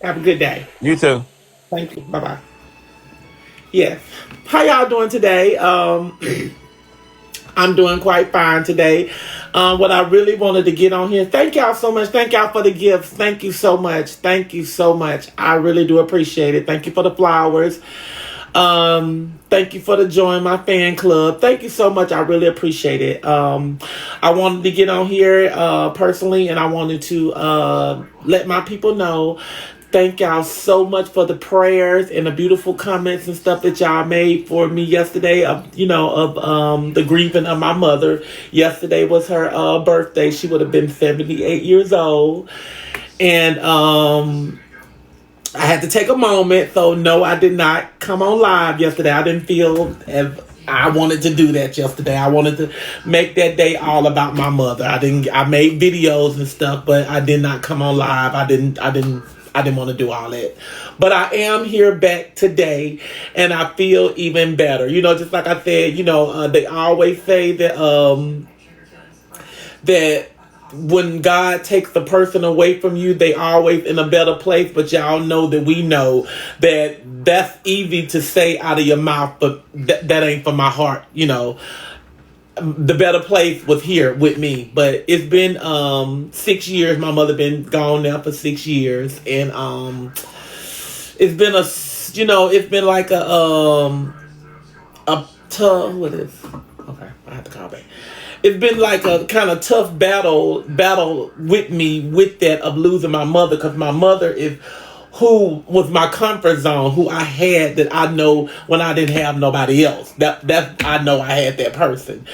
Have a good day. You too. Thank you. Bye bye. Yes. How y'all doing today? I'm doing quite fine today. What I really wanted to get on here, thank y'all so much. Thank y'all for the gifts. Thank you so much. Thank you so much. I really do appreciate it. Thank you for the flowers. Thank you for the join my fan club. Thank you so much. I really appreciate it. I wanted to get on here personally, and I wanted to let my people know. Thank y'all so much for the prayers and the beautiful comments and stuff that y'all made for me yesterday. Of the grieving of my mother. Yesterday was her birthday. She would have been 78 years old, and I had to take a moment. So no, I did not come on live yesterday. I didn't feel as I wanted to do that yesterday. I wanted to make that day all about my mother. I made videos and stuff, but I did not come on live. I didn't want to do all that. But I am here back today, and I feel even better. Just like I said, they always say that when God takes the person away from you, they always in a better place. But y'all know that we know that that's easy to say out of your mouth, but that ain't for my heart. The better place was here with me. But it's been 6 years. My mother been gone now for 6 years, and it's been it's been like a tough. What is? Okay, I have to call back. It's been like a kind of tough battle with me with that of losing my mother, because my mother is who was my comfort zone, who I had, that I know when I didn't have nobody else. That I know I had that person.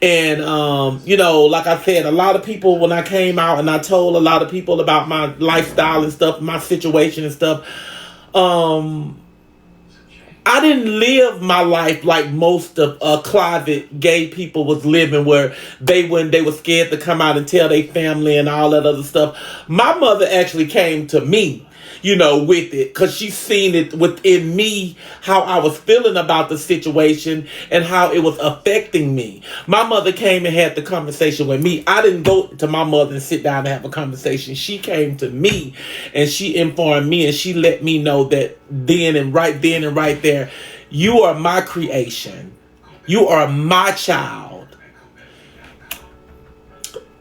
And like I said, a lot of people, when I came out and I told a lot of people about my lifestyle and stuff, my situation and stuff, I didn't live my life like most of closet gay people was living, where when they were scared to come out and tell their family and all that other stuff. My mother actually came to me, with it, because she seen it within me, how I was feeling about the situation and how it was affecting me. My mother came and had the conversation with me. I didn't go to my mother and sit down and have a conversation. She came to me and she informed me, and she let me know that then and right there, you are my creation. You are my child.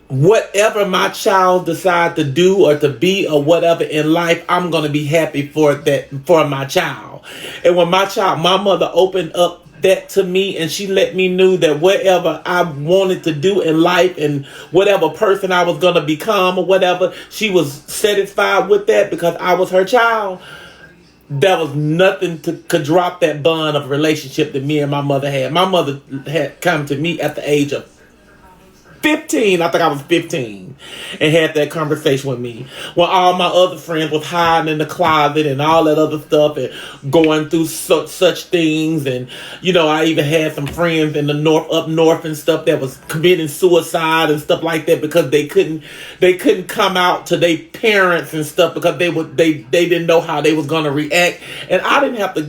Whatever my child decide to do or to be or whatever in life, I'm going to be happy for that, for my child. And when my mother opened up that to me, and she let me know that whatever I wanted to do in life and whatever person I was going to become or whatever, she was satisfied with that because I was her child. There was nothing could drop that bond of relationship that me and my mother had. My mother had come to me at the age of 15. I think I was 15, and had that conversation with me when all my other friends was hiding in the closet and all that other stuff and going through such things. And I even had some friends in the up north and stuff that was committing suicide and stuff like that because they couldn't come out to their parents and stuff because they didn't know how they was going to react. And I didn't have to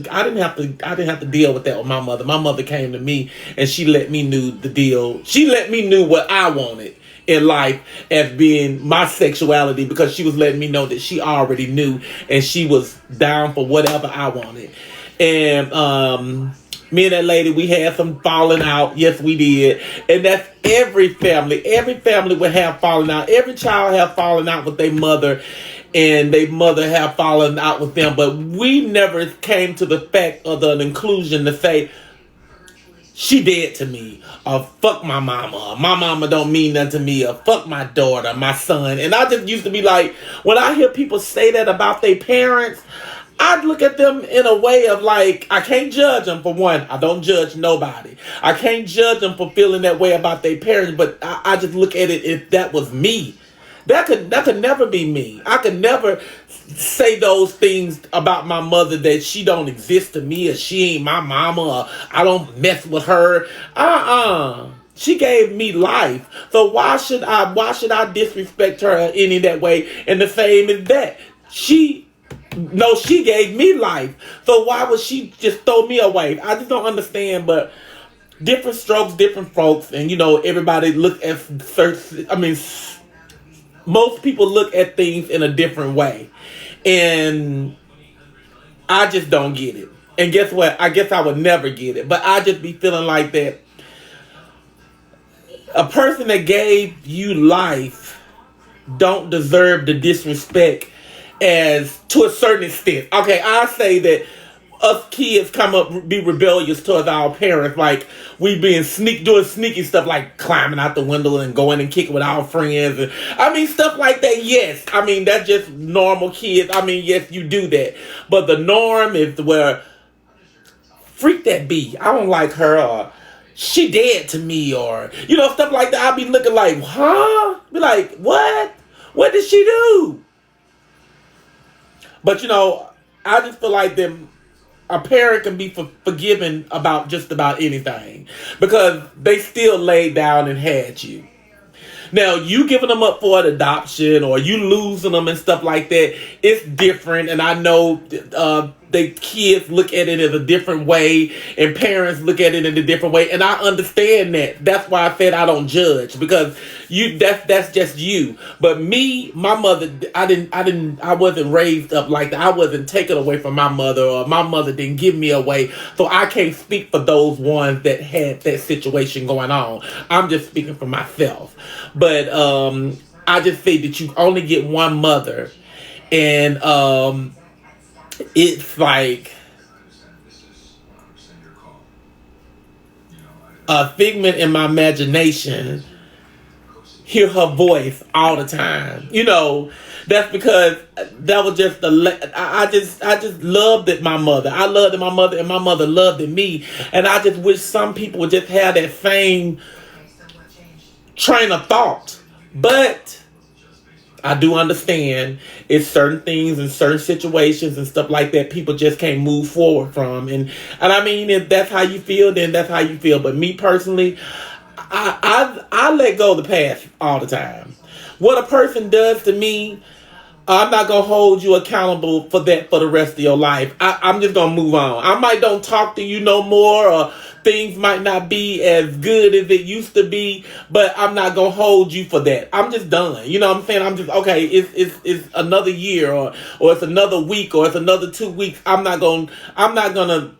deal with that with my mother. My mother came to me and she let me know the deal. She let me know what I wanted in life as being my sexuality, because she was letting me know that she already knew and she was down for whatever I wanted. And me and that lady, we had some falling out. Yes, we did. And that's every family. Every family would have fallen out. Every child have fallen out with their mother, and their mother have fallen out with them. But we never came to the fact of the inclusion to say, she dead to me, or fuck my mama, or my mama don't mean nothing to me, or fuck my daughter, my son. And I just used to be like, when I hear people say that about their parents, I'd look at them in a way of like, I can't judge them. For one, I don't judge nobody. I can't judge them for feeling that way about their parents, but I just look at it, if that was me, that could never be me. I could never say those things about my mother, that she don't exist to me, or she ain't my mama, or I don't mess with her. She gave me life. So why should I disrespect her any that way? And the same is that. She gave me life. So why would she just throw me away? I just don't understand. But different strokes, different folks, and everybody look at most people look at things in a different way. And I just don't get it. And guess what? I guess I would never get it. But I just be feeling like that a person that gave you life don't deserve the disrespect as to a certain extent. Okay, I say that us kids come up be rebellious towards our parents, like we being doing sneaky stuff like climbing out the window and going and kicking with our friends, and I mean stuff like that. Yes, I mean that's just normal kids. I mean yes, you do that, but the norm is where freak that bee. I don't like her, or she dead to me, or stuff like that. I'll be looking like, huh? Be like, what? What did she do? But I just feel like them. A parent can be forgiven about just about anything because they still laid down and had you. Now, you giving them up for an adoption or you losing them and stuff like that, it's different. And I know the kids look at it in a different way and parents look at it in a different way. And I understand that. That's why I said I don't judge, because that's just you. But me, my mother, I wasn't raised up like that. I wasn't taken away from my mother, or my mother didn't give me away. So I can't speak for those ones that had that situation going on. I'm just speaking for myself. But I just say that you only get one mother, and it's like a figment in my imagination. Hear her voice all the time. That's because that was just I just loved it. My mother, I loved it. My mother, and my mother loved it me. And I just wish some people would just have that same train of thought. But I do understand it's certain things and certain situations and stuff like that people just can't move forward from. And I mean, if that's how you feel, then that's how you feel. But me personally, I let go of the past all the time. What a person does to me, I'm not going to hold you accountable for that for the rest of your life. I'm just going to move on. I might don't talk to you no more, or things might not be as good as it used to be, but I'm not going to hold you for that. I'm just done. You know what I'm saying? I'm just, okay, it's another year, or it's another week, or it's another 2 weeks. I'm not going to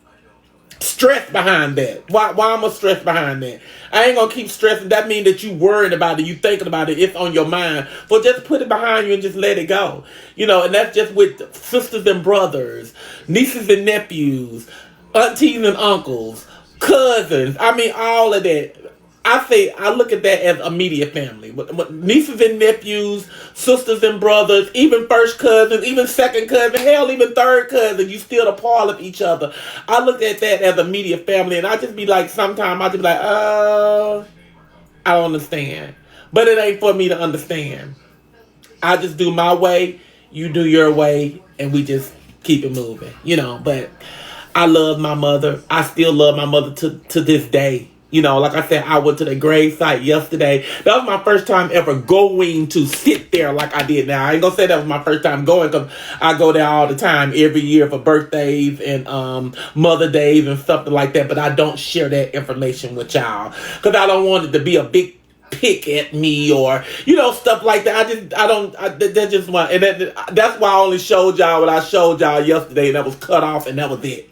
stress behind that. Why am I stress behind that? I ain't gonna keep stressing. That means that you worried about it, you thinking about it, it's on your mind. But just put it behind you and just let it go. And that's just with sisters and brothers, nieces and nephews, aunties and uncles, cousins. I mean, all of that. I look at that as immediate family. But nieces and nephews, sisters and brothers, even first cousins, even second cousin, hell, even third cousin, you still a part of each other. I look at that as immediate family, and I just be like, sometimes I just be like, I don't understand. But it ain't for me to understand. I just do my way, you do your way, and we just keep it moving, But I love my mother. I still love my mother to this day. Like I said, I went to the grave site yesterday. That was my first time ever going to sit there like I did now. I ain't gonna say that was my first time going, because I go there all the time every year for birthdays and Mother Days and something like that. But I don't share that information with y'all because I don't want it to be a big pick at me, or stuff like that. That's just one, and that's why I only showed y'all what I showed y'all yesterday, and that was cut off, and that was it.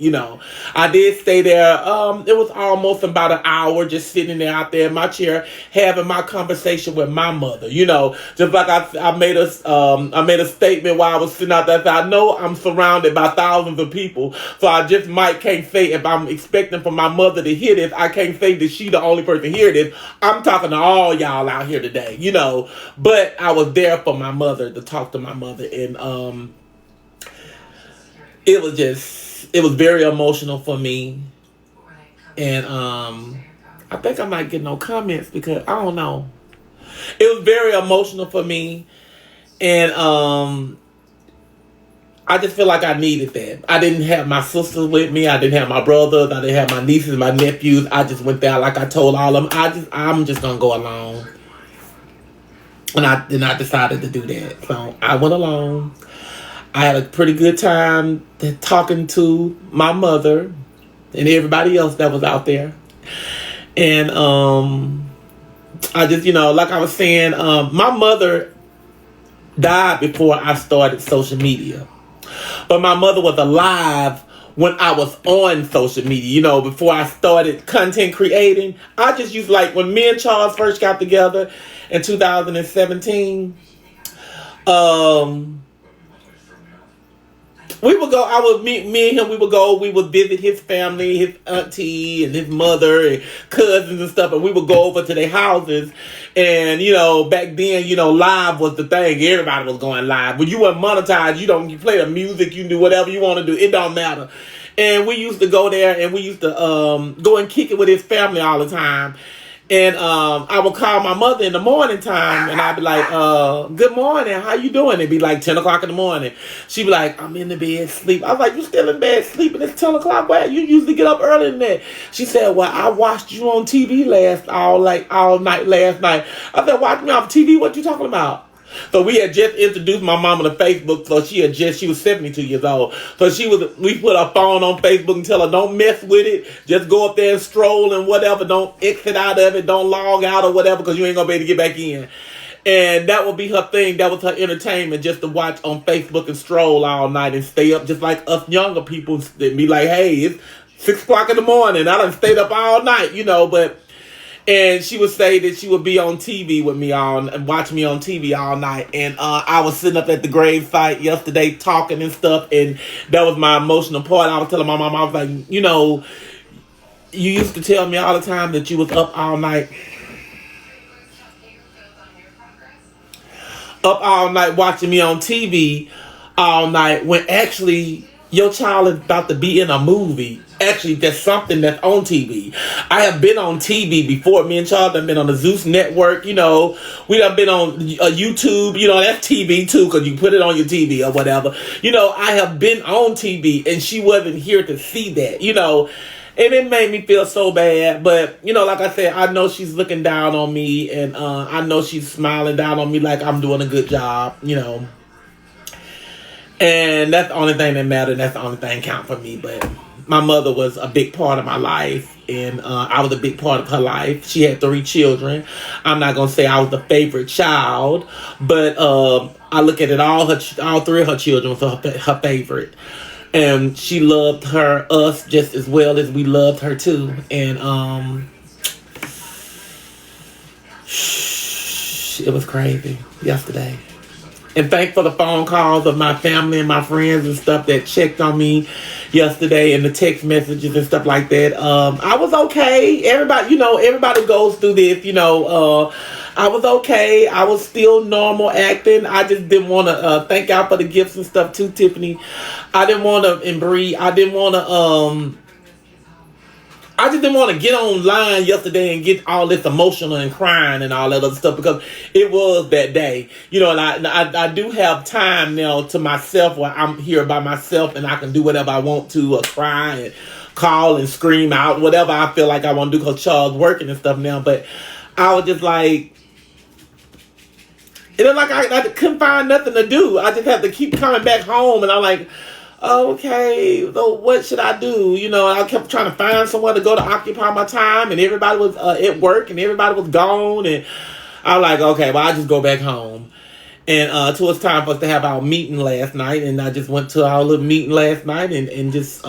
I did stay there. It was almost about an hour, just sitting there out there in my chair having my conversation with my mother. Just like I made a statement while I was sitting out there. I know I'm surrounded by thousands of people, so I just can't say, if I'm expecting for my mother to hear this, I can't say that she the only person hear this. I'm talking to all y'all out here today, but I was there for my mother, to talk to my mother, and it was very emotional for me, and I think I might get no comments because I don't know. It was very emotional for me, and I just feel like I needed that. I didn't have my sisters with me. I didn't have my brothers. I didn't have my nieces, my nephews. I just went there like I told all of them. I'm just gonna go alone, and I decided to do that. So I went alone. I had a pretty good time talking to my mother and everybody else that was out there, and I just like I was saying, my mother died before I started social media. But my mother was alive when I was on social media, before I started content creating. I just used, like, when me and Charles first got together in 2017, we would go, I would meet me and him, we would visit his family, his auntie and his mother and cousins and stuff, and we would go over to their houses. And, back then, live was the thing. Everybody was going live. When you weren't monetized, you play the music, you do whatever you want to do. It don't matter. And we used to go there and we used to go and kick it with his family all the time. And I would call my mother in the morning time, and I'd be like, good morning, how you doing? It'd be like 10 o'clock in the morning. She'd be like, I'm in the bed, sleep. I was like, you still in bed, sleeping? It's 10 o'clock. Why? You usually get up early than that. She said, well, I watched you on TV all night last night. I said, watch me off TV? What you talking about? So we had just introduced my mama to Facebook. So she was 72 years old. So we put our phone on Facebook and tell her, don't mess with it. Just go up there and stroll and whatever. Don't exit out of it. Don't log out or whatever, because you ain't going to be able to get back in. And that would be her thing. That was her entertainment, just to watch on Facebook and stroll all night and stay up, just like us younger people. They'd be like, hey, it's 6 o'clock in the morning. I done stayed up all night, but... And she would say that she would be on TV with me and watch me on TV all night. And I was sitting up at the grave site yesterday talking and stuff. And that was my emotional part. I was telling my mom, I was like, you used to tell me all the time that you was up all night watching me on TV all night, when actually your child is about to be in a movie. Actually, that's something that's on TV. I have been on TV before. Me and Charles have been on the Zeus Network. We done been on YouTube. That's TV too, because you put it on your TV or whatever. I have been on TV, and she wasn't here to see that. And it made me feel so bad. But, like I said, I know she's looking down on me, and I know she's smiling down on me like I'm doing a good job, And that's the only thing that mattered. That's the only thing count for me. But my mother was a big part of my life, and I was a big part of her life. She had 3 children. I'm not going to say I was the favorite child, but I look at it, all 3 of her children was her favorite. And she loved us just as well as we loved her too. And it was crazy yesterday. And thanks for the phone calls of my family and my friends and stuff that checked on me yesterday, and the text messages and stuff like that. I was okay. Everybody goes through this, I was okay. I was still normal acting. I just didn't want to thank y'all for the gifts and stuff too, Tiffany. I didn't want to, and Bree, I just didn't want to get online yesterday and get all this emotional and crying and all that other stuff, because it was that day, and I do have time now to myself, where I'm here by myself and I can do whatever I want to, or cry and call and scream out, whatever I feel like I want to do, because Charles working and stuff now. But I was just like, it was like I couldn't find nothing to do. I just had to keep coming back home, and I'm like, okay, so what should I do? I kept trying to find somewhere to go to occupy my time, and everybody was at work, and everybody was gone, and I was like, okay, well, I'll just go back home. And it was time for us to have our meeting last night, and I just went to our little meeting last night, and just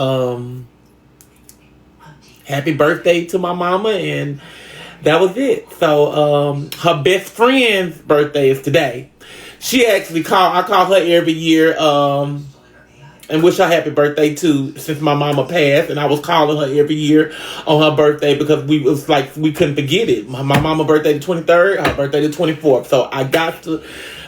happy birthday to my mama, and that was it. So her best friend's birthday is today. She actually I call her every year, and wish her happy birthday too, since my mama passed, and I was calling her every year on her birthday, because we couldn't forget it. My mama birthday the 23rd, her birthday the 24th. So I got to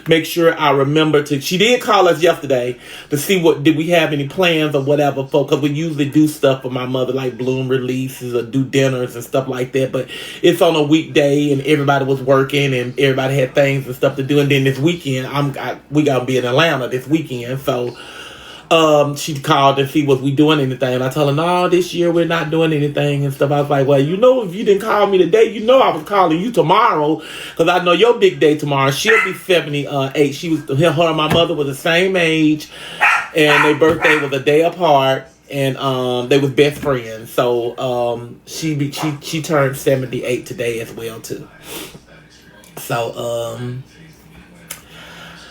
make sure I remember to. She did call us yesterday to see did we have any plans or whatever, because we usually do stuff for my mother, like bloom releases or do dinners and stuff like that. But it's on a weekday, and everybody was working, and everybody had things and stuff to do. And then this weekend, we gotta be in Atlanta this weekend, so. She called and see was we doing anything, and I told her, no, this year we're not doing anything and stuff. I was like, well, if you didn't call me today, I was calling you tomorrow, because I know your big day tomorrow. She'll be 78. Her and my mother were the same age, and their birthday was a day apart, and they was best friends. So she turned 78 today as well too. So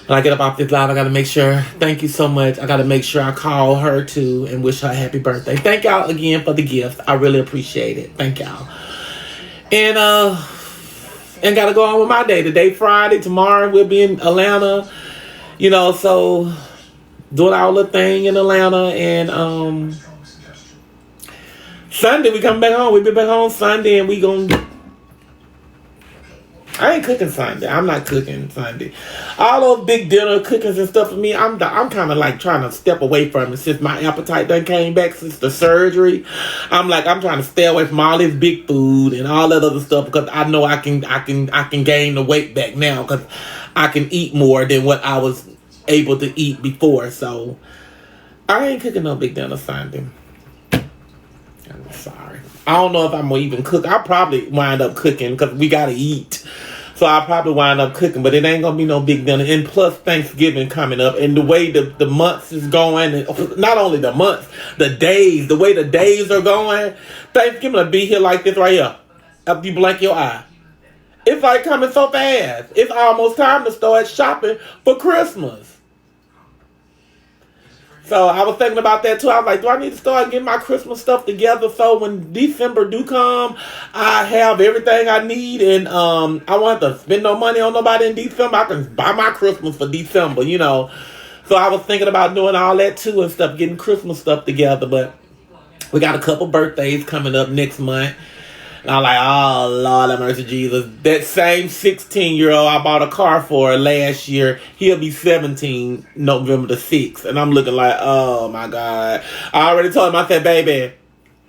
When I get up off this live, I gotta make sure. Thank you so much. I gotta make sure I call her too and wish her a happy birthday. Thank y'all again for the gift. I really appreciate it. Thank y'all. And gotta go on with my day. Today, Friday. Tomorrow we'll be in Atlanta. You know, so doing our little thing in Atlanta. And Sunday we come back home. We be back home Sunday, and we gonna. I ain't cooking Sunday. I'm not cooking Sunday. All those big dinner cookings and stuff for me, I'm kind of like trying to step away from it since my appetite done came back since the surgery. I'm trying to stay away from all this big food and all that other stuff because I know I can gain the weight back now because I can eat more than what I was able to eat before. So I ain't cooking no big dinner Sunday. I'm sorry. I don't know if I'm going to even cook. I'll probably wind up cooking because we got to eat. So I'll probably wind up cooking, but it ain't going to be no big dinner. And plus Thanksgiving coming up. And the way the months is going, and not only the months, the days, the way the days are going, Thanksgiving will be here like this right here. After you blink your eye. It's like coming so fast. It's almost time to start shopping for Christmas. So I was thinking about that too. I was like, do I need to start getting my Christmas stuff together so when December do come, I have everything I need and I won't have to spend no money on nobody in December. I can buy my Christmas for December, you know. So I was thinking about doing all that too and stuff, getting Christmas stuff together. But we got a couple birthdays coming up next month. And I'm like, oh, Lord have mercy, Jesus. That same 16-year-old I bought a car for last year, he'll be 17 November the 6th. And I'm looking like, oh, my God. I already told him, I said, baby,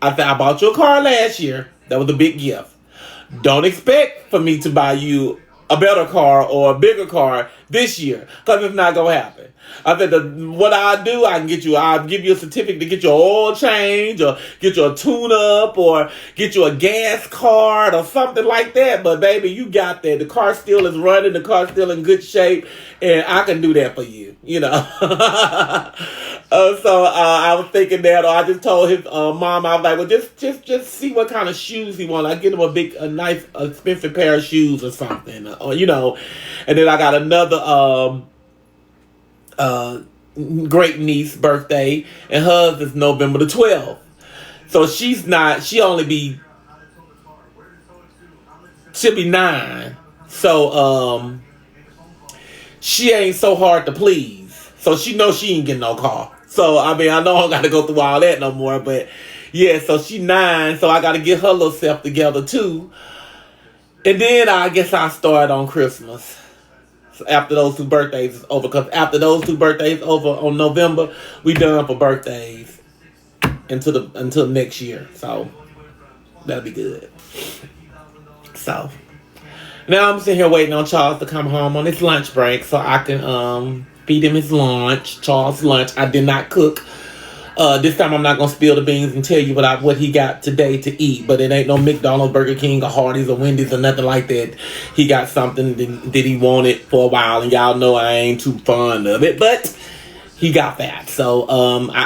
I bought you a car last year. That was a big gift. Don't expect for me to buy you a better car or a bigger car this year because it's not going to happen. I said, what I'll do, I'll give you a certificate to get your oil change or get you a tune-up or get you a gas card or something like that. But, baby, you got that. The car still is running. The car's still in good shape. And I can do that for you, you know. So I was thinking that, or I just told his mom, I was like, well, just see what kind of shoes he wants. I get him a nice, expensive pair of shoes or something, or you know. And then I got another great niece birthday, and hers is November the 12th. So she'll be 9. So she ain't so hard to please. So she knows she ain't getting no car. So, I mean, I know I don't got to go through all that no more. But, yeah, so she 9. So I got to get her little self together, too. And then I guess I'll start on Christmas. So after those 2 birthdays is over. Because after those 2 birthdays over on November, we done for birthdays until next year. So, that'll be good. So, now I'm sitting here waiting on Charles to come home on his lunch break so I can feed him his lunch, Charles' lunch. I did not cook. This time I'm not going to spill the beans and tell you what he got today to eat. But it ain't no McDonald's, Burger King, or Hardee's, or Wendy's, or nothing like that. He got something that he wanted for a while. And y'all know I ain't too fond of it. But he got that. So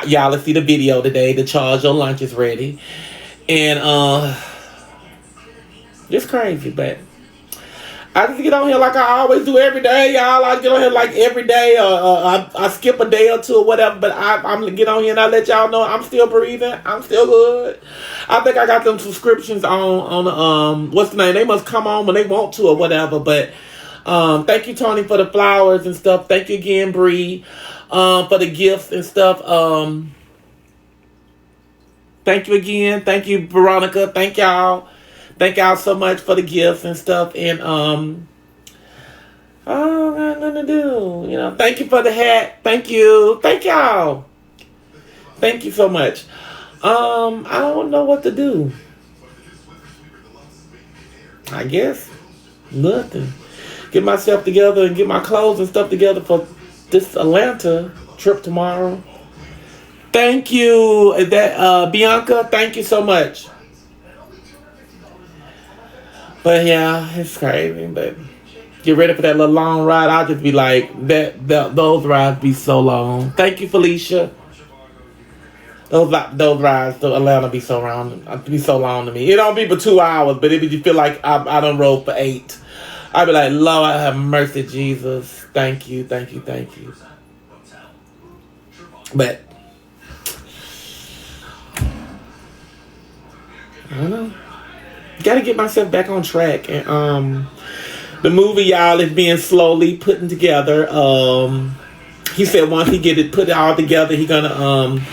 y'all will see the video today. The Charge Your Lunch is ready. And it's crazy, but I just get on here like I always do every day, y'all. I get on here like every day. I skip a day or two or whatever, but I'm get on here and I let y'all know I'm still breathing. I'm still good. I think I got them subscriptions on what's the name? They must come on when they want to or whatever. But thank you, Tony, for the flowers and stuff. Thank you again, Bree, for the gifts and stuff. Thank you again. Thank you, Veronica. Thank y'all. Thank y'all so much for the gifts and stuff. And I got nothing to do. You know, thank you for the hat. Thank you. Thank y'all. Thank you so much. I don't know what to do. I guess nothing. Get myself together and get my clothes and stuff together for this Atlanta trip tomorrow. Thank you. That Bianca, thank you so much. But yeah, it's crazy. But get ready for that little long ride. I'll just be like, those rides be so long. Thank you, Felicia. Those rides to Atlanta be so long to me. It don't be for 2 hours, but it be feel like I done rode for 8. I'd be like, Lord, have mercy, Jesus. Thank you, thank you, thank you. But I don't know. Gotta get myself back on track. And the movie, y'all, is being slowly putting together. He said once he put it all together, he gonna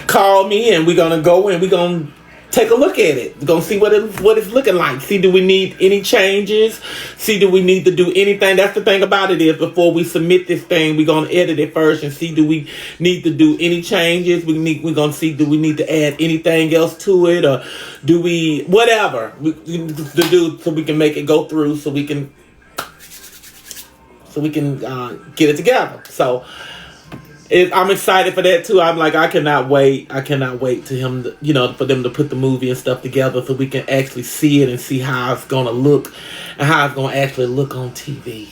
call me and we're gonna go and we're gonna take a look at it. We're gonna see what it's looking like. See, do we need any changes? See, do we need to do anything? That's the thing about it, is before we submit this thing, we're gonna edit it first and see, do we need to do any changes? We're gonna see, do we need to add anything else to it, or do we whatever we to do so we can make it go through, so we can get it together. So I'm excited for that too. I'm like, I cannot wait. I cannot wait to him, for them to put the movie and stuff together so we can actually see it and see how it's going to look and how it's going to actually look on TV.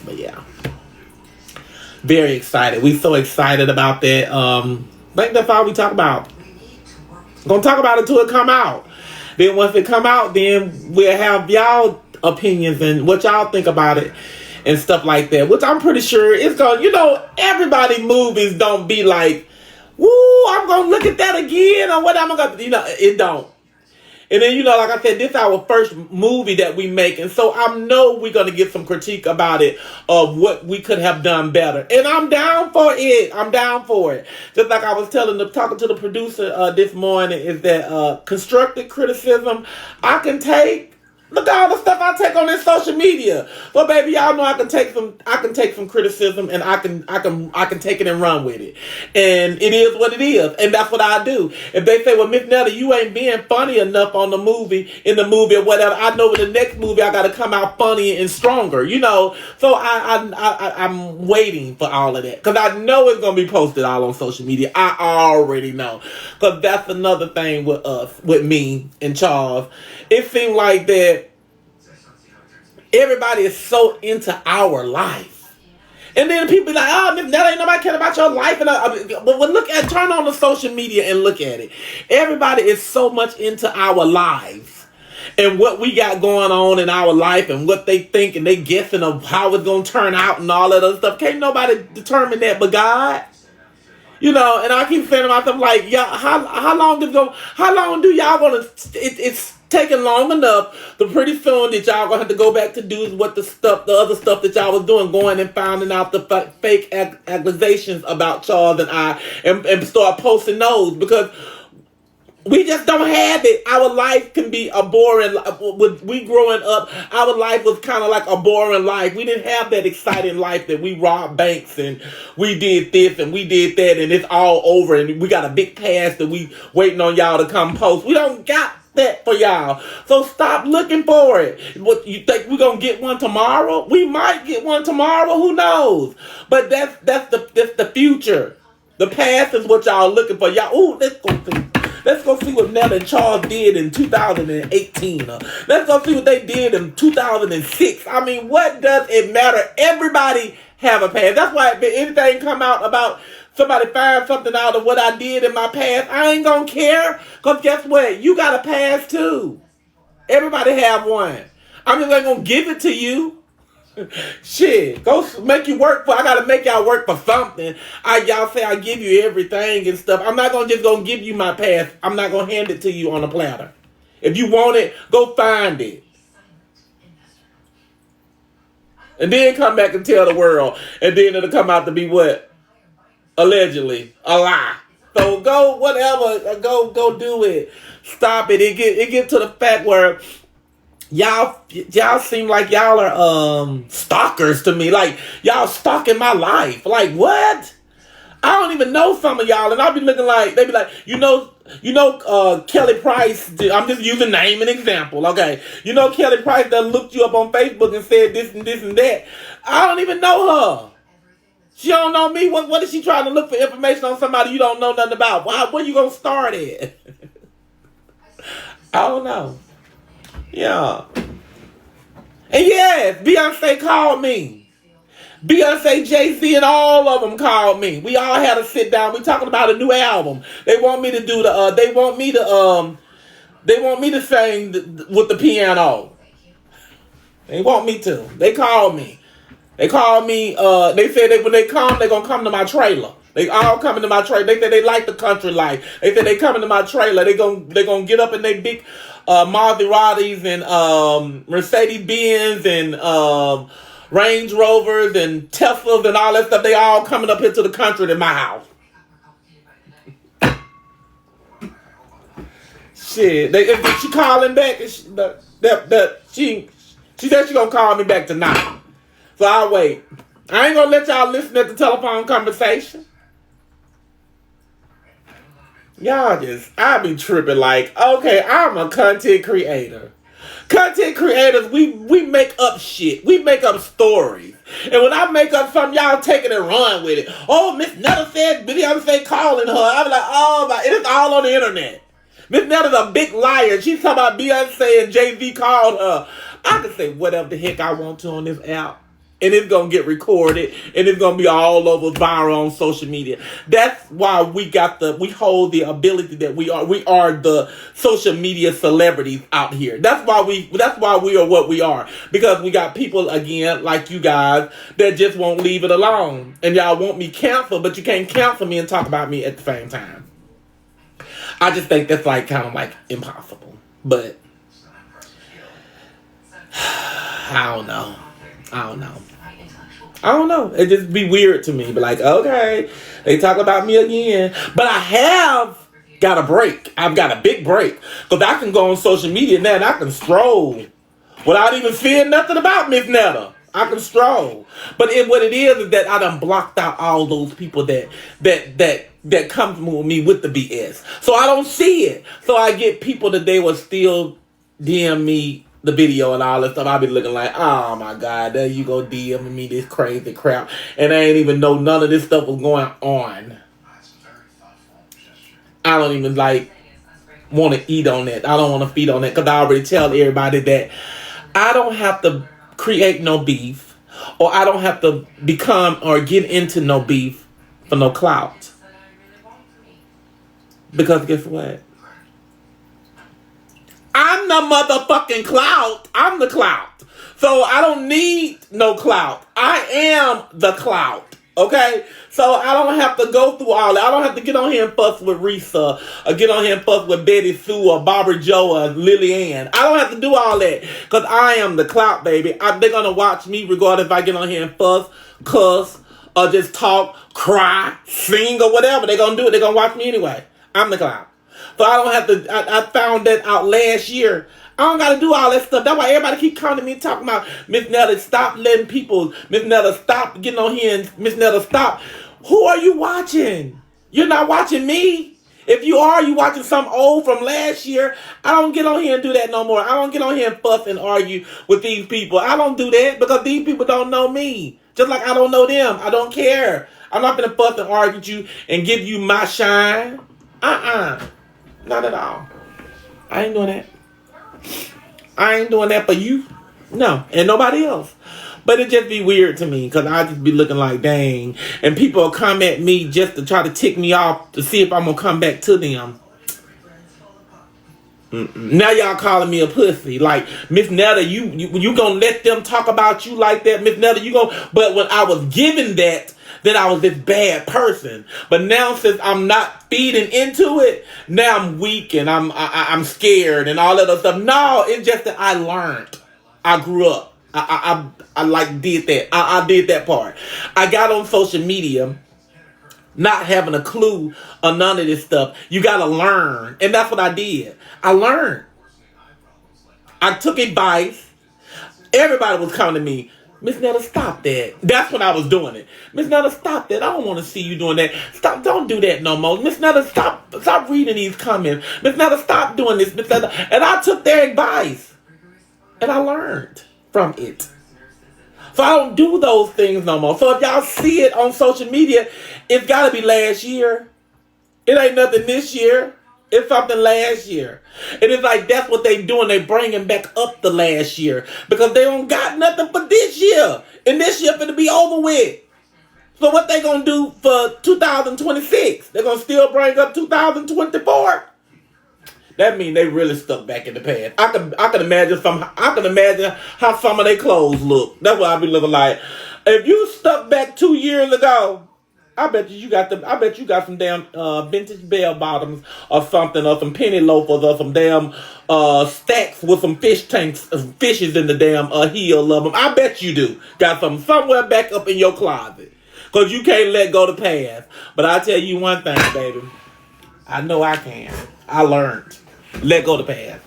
But yeah, very excited. We're so excited about that. I think that's all we talk about. Gonna talk about it till it come out. Then once it come out, then we'll have y'all opinions and what y'all think about it and stuff like that, which I'm pretty sure it's gonna, everybody movies don't be like, woo, I'm gonna look at that again, or what I'm gonna, it don't. And then, like I said, this is our first movie that we make, and so I know we're gonna get some critique about it, of what we could have done better. And I'm down for it. I'm down for it. Just like I was talking to the producer this morning, is that constructive criticism I can take. Look at all the stuff I take on this social media. But baby, y'all know I can take some criticism, and I can take it and run with it. And it is what it is. And that's what I do. If they say, well, Miss Netta, you ain't being funny enough in the movie or whatever, I know with the next movie I gotta come out funny and stronger, So I'm waiting for all of that. Because I know it's gonna be posted all on social media. I already know. Because that's another thing with us, with me and Charles. It seemed like that everybody is so into our life. And then people be like, oh, that ain't nobody care about your life. But turn on the social media and look at it. Everybody is so much into our lives and what we got going on in our life and what they think, and they guessing of how it's going to turn out and all that other stuff. Can't nobody determine that but God. And I keep saying to myself, like, y'all, how long do y'all want to, it's taking long enough, but pretty soon that y'all gonna have to go back to do what the other stuff that y'all was doing, going and finding out the fake accusations about Charles and I, and start posting those, because we just don't have it. Our life can be a boring. With we growing up, our life was kind of like a boring life. We didn't have that exciting life that we robbed banks and we did this and we did that, and it's all over, and we got a big past that we waiting on y'all to come post. We don't got that for y'all. So stop looking for it. What you think we're gonna get one tomorrow? We might get one tomorrow. Who knows? But that's the future. The past is what y'all looking for. Y'all, ooh, let's go see what Netta and Charles did in 2018. Let's go see what they did in 2006. I mean, what does it matter? Everybody have a past. That's why if anything come out about somebody find something out of what I did in my past, I ain't gonna care. Because guess what? You got a past too. Everybody have one. I'm just gonna give it to you. Shit, go make you work for. I gotta make y'all work for something. Y'all say I give you everything and stuff. I'm not gonna give you my past. I'm not gonna hand it to you on a platter. If you want it, go find it, and then come back and tell the world, and then it'll come out to be what? Allegedly a lie. So go whatever. Go do it. Stop it. It get to the fact where y'all seem like y'all are stalkers to me. Like y'all stalking my life. Like what? I don't even know some of y'all, and I'll be looking like they be like, Kelly Price. I'm just using name and example, okay? Kelly Price that looked you up on Facebook and said this and this and that. I don't even know her. She don't know me. What is she trying to look for information on somebody you don't know nothing about? Where you gonna start at? I don't know. Yeah. And yes, Beyonce called me. Beyonce, Jay-Z, and all of them called me. We all had to sit down. We talking about a new album. They want me to do they want me to sing with the piano. They want me to. They called me. They called me. They said when they come, they're gonna come to my trailer. They all coming to my trailer. They said they like the country life. They said they coming to my trailer. They gonna get up in their big Maseratis and Mercedes Benz and Range Rovers and Teslas and all that stuff. They all coming up here to the country to my house. Shit, she calling back. She said she gonna call me back tonight. So I'll wait. I ain't gonna let y'all listen at the telephone conversation. I be tripping like, okay, I'm a content creator. Content creators, we make up shit. We make up stories. And when I make up something, y'all take it and run with it. Oh, Miss Netta said Beyonce calling her. I be like, oh my, it's all on the internet. Miss Netta's a big liar. She's talking about Beyonce and Jay-Z called her. I can say whatever the heck I want to on this app. And it's going to get recorded. And it's going to be all over viral on social media. That's why we hold the ability that we are the social media celebrities out here. That's why we are what we are. Because we got people, again, like you guys, that just won't leave it alone. And y'all want me canceled, but you can't cancel me and talk about me at the same time. I just think that's kind of impossible. But I don't know. It just be weird to me. But okay, they talk about me again. But I have got a break. I've got a big break. Because I can go on social media now and I can stroll without even seeing nothing about Miss Netta. I can stroll. But what it is that I done blocked out all those people that come with me with the BS. So I don't see it. So I get people that they will still DM me the video and all that stuff. I'll be looking like, oh my God, there you go DMing me this crazy crap. And I ain't even know none of this stuff was going on. I don't even want to eat on that. I don't want to feed on that because I already tell everybody that I don't have to create no beef, or I don't have to become or get into no beef for no clout. Because guess what? I'm the motherfucking clout. I'm the clout. So I don't need no clout. I am the clout. Okay? So I don't have to go through all that. I don't have to get on here and fuss with Risa, or get on here and fuss with Betty Sue or Barbara Joe or Lily Ann. I don't have to do all that because I am the clout, baby. They're going to watch me regardless if I get on here and fuss, cuss, or just talk, cry, sing, or whatever. They're going to do it. They're going to watch me anyway. I'm the clout. So I don't have to, I found that out last year. I don't got to do all that stuff. That's why everybody keep coming to me talking about, Miss Netta, stop letting people, Miss Netta, stop getting on here, and Miss Netta, stop. Who are you watching? You're not watching me. If you are, you watching something old from last year. I don't get on here and do that no more. I don't get on here and fuss and argue with these people. I don't do that because these people don't know me. Just like I don't know them. I don't care. I'm not going to fuss and argue with you and give you my shine. Not at all. I ain't doing that. I ain't doing that for you. No. And nobody else. But it just be weird to me because I just be looking like, dang. And people will come at me just to try to tick me off to see if I'm going to come back to them. Now y'all calling me a pussy. Like, Miss Netta, you going to let them talk about you like that? Miss Netta, you going to... But when I was given that, then I was this bad person. But now since I'm not feeding into it, now I'm weak and I'm scared and all that other stuff. No, it's just that I learned. I grew up. I did that. I did that part. I got on social media not having a clue of none of this stuff. You got to learn. And that's what I did. I learned. I took advice. Everybody was coming to me. Miss Netta, stop that. That's when I was doing it. Miss Netta, stop that. I don't want to see you doing that. Stop. Don't do that no more. Miss Netta, stop reading these comments. Miss Netta, stop doing this. Miss Netta. And I took their advice. And I learned from it. So I don't do those things no more. So if y'all see it on social media, it's got to be last year. It ain't nothing this year. It's something last year. And it's like that's what they doing. They bringing back up the last year because they don't got nothing for this year. And this year finna be over with. So what they gonna do for 2026? They're gonna still bring up 2024? That means they really stuck back in the past. I can imagine how some of their clothes look. That's what I be looking like. If you stuck back 2 years ago, I bet you got some damn vintage bell bottoms or something, or some penny loafers, or some damn stacks with some fishes in the damn heel of them. I bet you do. Got some somewhere back up in your closet. Cause you can't let go the past. But I tell you one thing, baby. I know I can. I learned. Let go the past.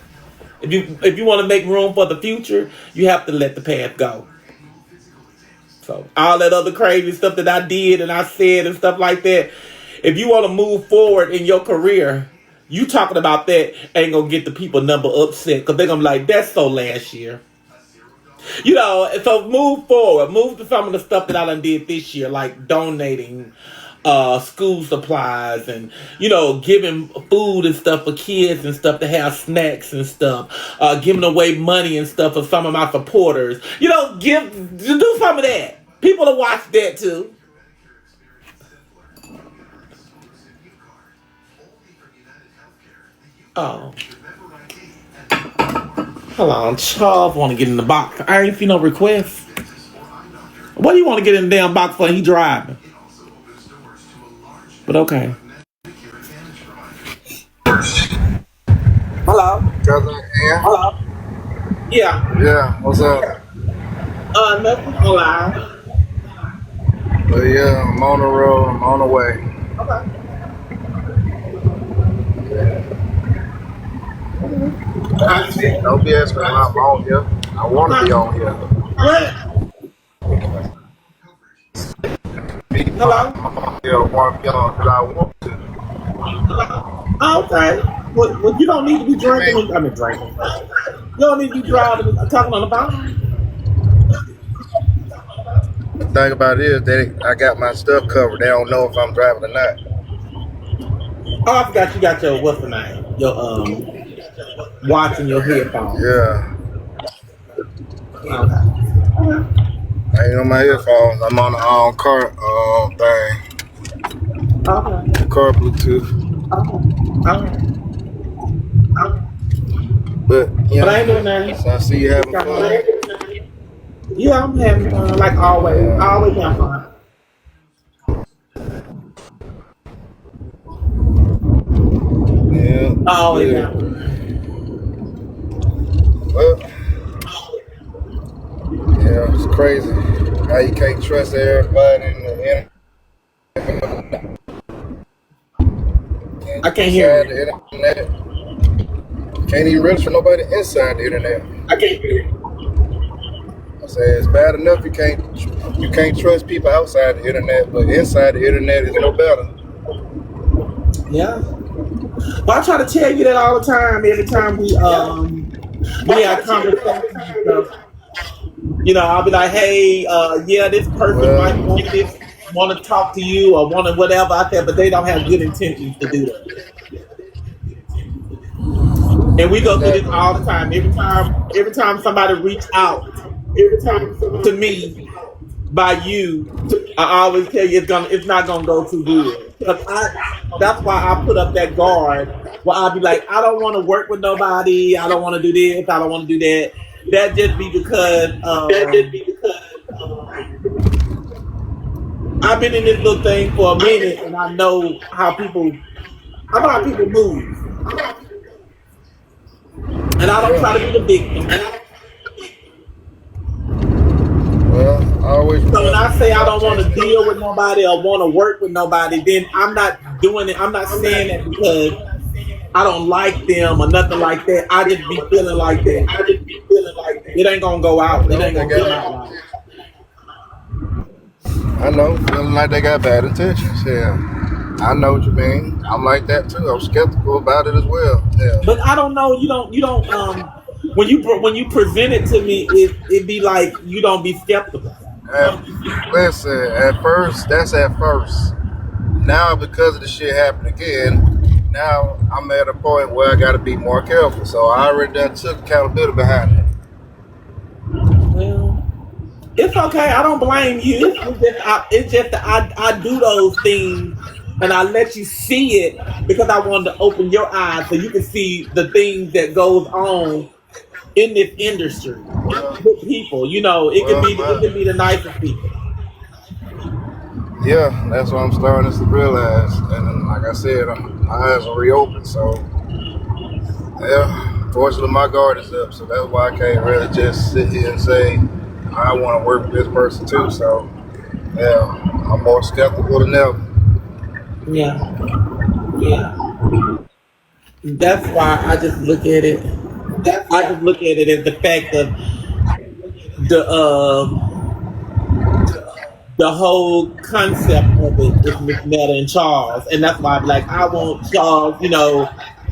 If you want to make room for the future, you have to let the past go. So all that other crazy stuff that I did and I said and stuff like that, if you want to move forward in your career, you talking about that ain't gonna get the people number upset because they're gonna be like, that's so last year. You know, so move forward. Move to some of the stuff that I done did this year, like donating school supplies and, you know, giving food and stuff for kids and stuff to have snacks and stuff, giving away money and stuff for some of my supporters. You know, do some of that. People will watch that too. Oh. Hold on, Charles want to get in the box. I ain't see no requests. What do you want to get in the damn box for? He driving. But okay. Hello. Cousin Ian? Hello. Yeah. Yeah, what's up? Nothing alive. But yeah, I'm on the road, I'm on the way. Okay. Don't be asking why I'm on here. I want to be on here. What? Hello? I'm on here, I want to be on because I want to. Okay. Well, you don't need to be drinking. I mean, drinking. You don't need to be driving, talking on the phone. The thing about it is that I got my stuff covered. They don't know if I'm driving or not. Oh, I forgot you got your, what's the name? Your, watching your headphones. Yeah. Okay. I ain't on my headphones. I'm on the car thing. Okay. Car Bluetooth. Okay. But, yeah. But I ain't doing that. So I see you having fun. Yeah, I'm having fun, like always. I always have fun. Yeah. I always have fun. Well, yeah, it's crazy how you can't trust everybody in the internet. I can't hear you. The internet. Can't even register nobody inside the internet. I can't hear you. I say it's bad enough you can't trust people outside the internet, but inside the internet is no better. Yeah. But I try to tell you that all the time. Every time we have conversations and stuff. You know, I'll be like, hey, yeah, this person might want to talk to you or want to whatever. I said, but they don't have good intentions to do that. And we go through this all the time. Every time somebody reach out to me by you, I always tell you it's not gonna go too good. That's why I put up that guard where I'll be like, I don't want to work with nobody. I don't want to do this. I don't want to do that. That just be because I've been in this little thing for a minute, and I know how people move. And I don't try to be the victim. Well, I always. So when I say I don't want to deal with nobody or want to work with nobody, then I'm not doing it. I'm not saying that because I don't like them or nothing like that. I just be feeling like that. It ain't gonna go out. It ain't gonna go out. I know, feeling like they got bad intentions. Yeah, I know what you mean. I'm like that too. I'm skeptical about it as well. Yeah. But I don't know. You don't. When you present it to me, it be like you don't be skeptical. Listen, at first, that's at first. Now, because of the shit happened again, now I'm at a point where I got to be more careful. So I already done took accountability behind it. Well, it's okay. I don't blame you. It's just that I do those things And I let you see it because I wanted to open your eyes so you can see the things that goes on in this industry Well, with people. You know, it can be the my, nicest people. yeah, that's what I'm starting to realize. And then, like I said, my eyes are reopened. So, yeah, fortunately, my guard is up. So that's why I can't really just sit here and say, I want to work with this person too. So, yeah, I'm more skeptical than ever. Yeah. That's why I just look at it. I just look at it as the fact of the the whole concept of it is Miss Netta and Charles, and that's why I'm like, I want Charles. You know,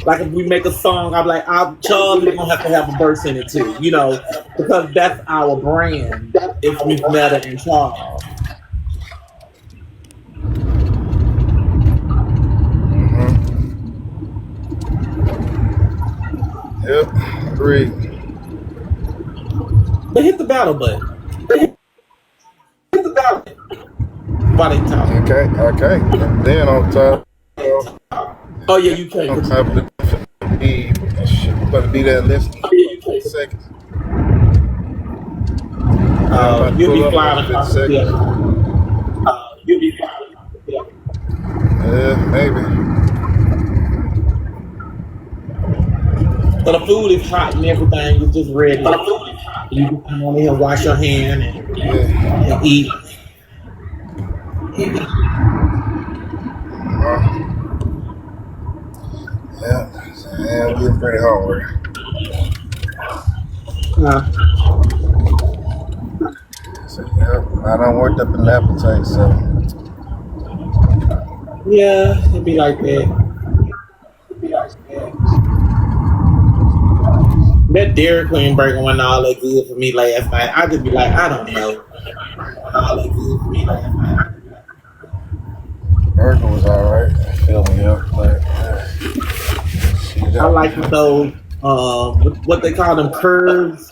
like if we make a song, I'm like, Charles is gonna have a verse in it too. You know, because that's our brand. It's Miss Netta and Charles. Hmm. Yep, agreed. But hit the battle button while they talk. Okay, okay. And then Oh yeah, you can't. on But top of the be, about to be there in less than 50 seconds. Yeah, I'm about to you'll pull be up in less flying than 50 across the seconds. field. Yeah, maybe. So the food is hot and everything is just ready. You can come on in here, wash your hand, Yeah. and eat. Yeah, yeah, I'm getting pretty hungry. Uh, So, yeah, I done worked up an appetite, so. yeah, it'd be like that. That Dairy Queen burger wasn't all that good for me last night. I just be like, I don't know. Burger was alright. Fill me up, but she I got me. like those, what they call them curves,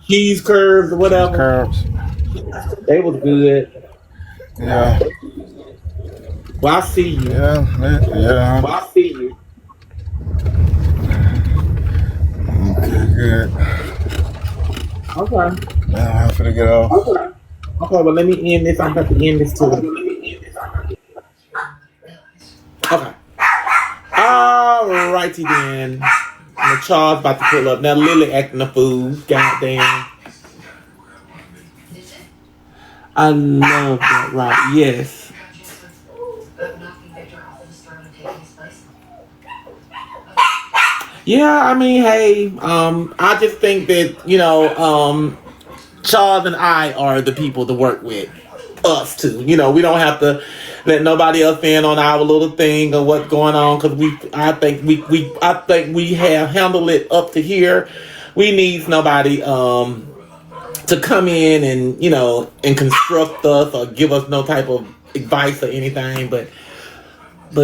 cheese curves or Cheese whatever. curds. They was good. Yeah, Well, I see you. yeah. Okay, good. Okay. Now I'm finna get off. Okay, well, let me end this. I'm about to end this too. Okay. Alrighty then. The Charles about to pull up. Now Lily acting a fool. Goddamn. I love that, right? Yes. Yeah, I mean, hey, I just think that, Charles and I are the people to work with. Us too. You know, we don't have to let nobody else in on our little thing or what's going on because I think we have handled it up to here. We need nobody to come in and and construct us or give us no type of advice or anything. But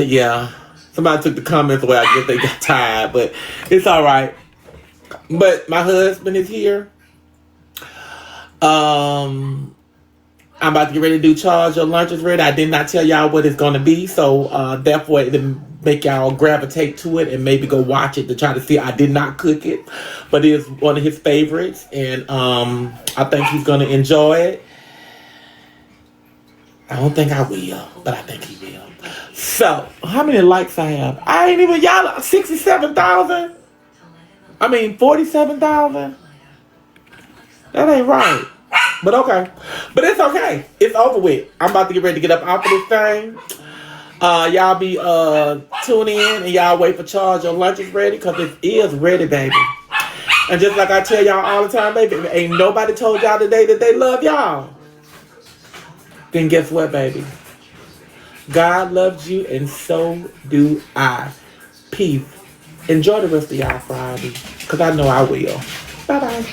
yeah, somebody took the comments away. I guess they got tired, but it's all right. But my husband is here. I'm about to get ready to do charge. Your lunch is ready. I did not tell y'all what it's going to be, so therefore it'll make y'all gravitate to it and maybe go watch it to try to see. I did not cook it, but it is one of his favorites, and I think he's going to enjoy it. I don't think I will, but I think he will. So, how many likes I have? I ain't even, y'all, 67,000? I mean, 47,000? That ain't right. But okay. But it's okay. It's over with. I'm about to get ready to get up off of this thing. Y'all be tune in and y'all wait for charge. Your lunch is ready because it is ready, baby. And just like I tell y'all all the time, baby, ain't nobody told y'all today that they love y'all. Then guess what, baby? God loves you and so do I. Peace. Enjoy the rest of y'all Friday because I know I will. Bye-bye.